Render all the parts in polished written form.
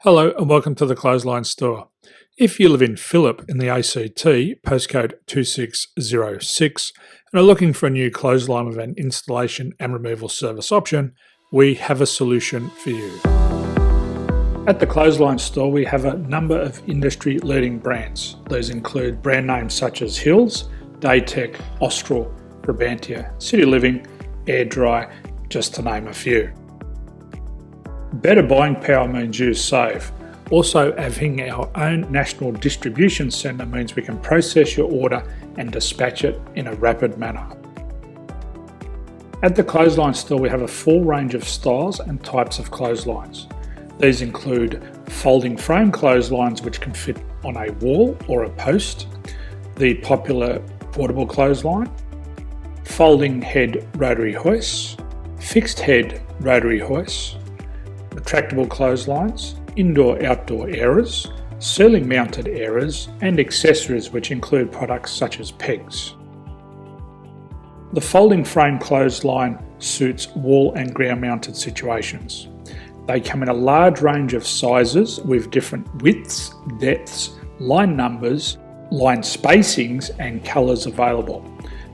Hello and welcome to the Clothesline Store. If you live in Phillip in the ACT, postcode 2606, and are looking for a new clothesline with an installation and removal service option, we have a solution for you. At the Clothesline Store, we have a number of industry-leading brands. These include brand names such as Hills, Daytech, Austral, Brabantia, City Living, Air Dry, just to name a few. Better buying power means you save. Also, having our own national distribution centre means we can process your order and dispatch it in a rapid manner. At the Clothesline Store, we have a full range of styles and types of clotheslines. These include folding frame clotheslines which can fit on a wall or a post, the popular portable clothesline, folding head rotary hoists, fixed head rotary hoists, retractable clotheslines, indoor-outdoor airers, ceiling mounted airers, and accessories which include products such as pegs. The folding frame clothesline suits wall and ground mounted situations. They come in a large range of sizes with different widths, depths, line numbers, line spacings and colours available.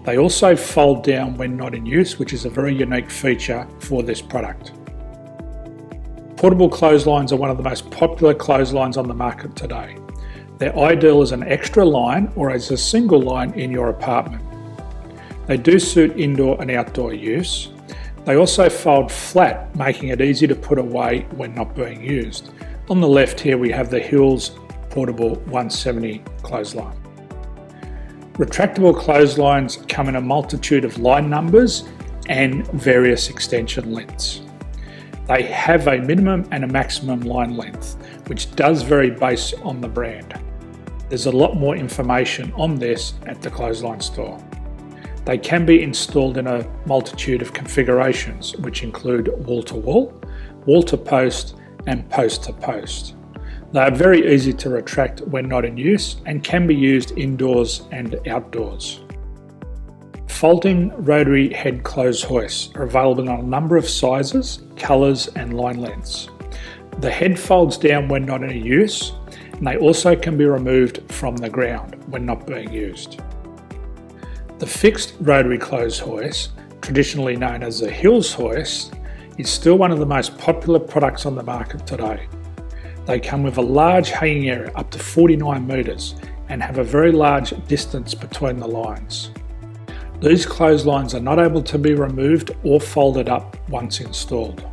They also fold down when not in use, which is a very unique feature for this product. Portable clotheslines are one of the most popular clotheslines on the market today. They're ideal as an extra line or as a single line in your apartment. They do suit indoor and outdoor use. They also fold flat, making it easy to put away when not being used. On the left here we have the Hills Portable 170 clothesline. Retractable clotheslines come in a multitude of line numbers and various extension lengths. They have a minimum and a maximum line length, which does vary based on the brand. There's a lot more information on this at the Clothesline Store. They can be installed in a multitude of configurations, which include wall-to-wall, wall-to-post, and post-to-post. They are very easy to retract when not in use and can be used indoors and outdoors. Folding rotary head clothes hoists are available in a number of sizes, colours and line lengths. The head folds down when not in use, and they also can be removed from the ground when not being used. The fixed rotary clothes hoist, traditionally known as the Hills hoist, is still one of the most popular products on the market today. They come with a large hanging area up to 49 metres and have a very large distance between the lines. These clotheslines are not able to be removed or folded up once installed.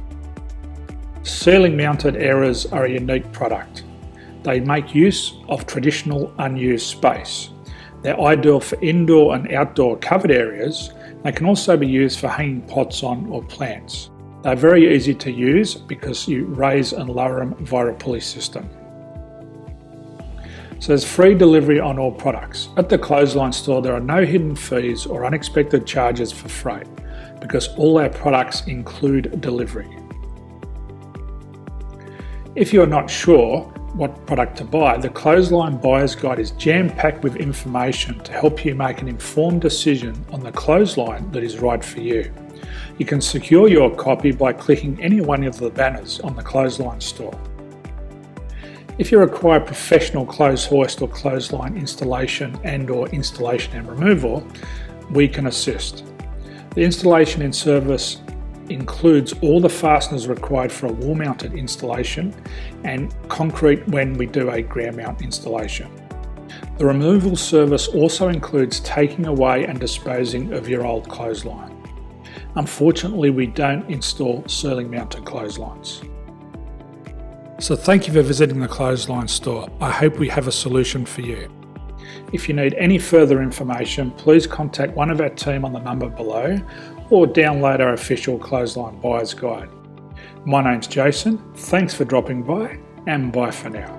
Ceiling mounted airers are a unique product. They make use of traditional unused space. They're ideal for indoor and outdoor covered areas. They can also be used for hanging pots on or plants. They're very easy to use because you raise and lower them via a pulley system. So there's free delivery on all products. At the Clothesline Store, there are no hidden fees or unexpected charges for freight because all our products include delivery. If you're not sure what product to buy, the Clothesline Buyer's Guide is jam-packed with information to help you make an informed decision on the clothesline that is right for you. You can secure your copy by clicking any one of the banners on the Clothesline Store. If you require professional clothes hoist or clothesline installation and/or installation and removal, we can assist. The installation and service includes all the fasteners required for a wall-mounted installation and concrete when we do a ground mount installation. The removal service also includes taking away and disposing of your old clothesline. Unfortunately, we don't install ceiling mounted clotheslines. So thank you for visiting the Clothesline Store. I hope we have a solution for you. If you need any further information, please contact one of our team on the number below or download our official Clothesline Buyer's Guide. My name's Jason, thanks for dropping by and bye for now.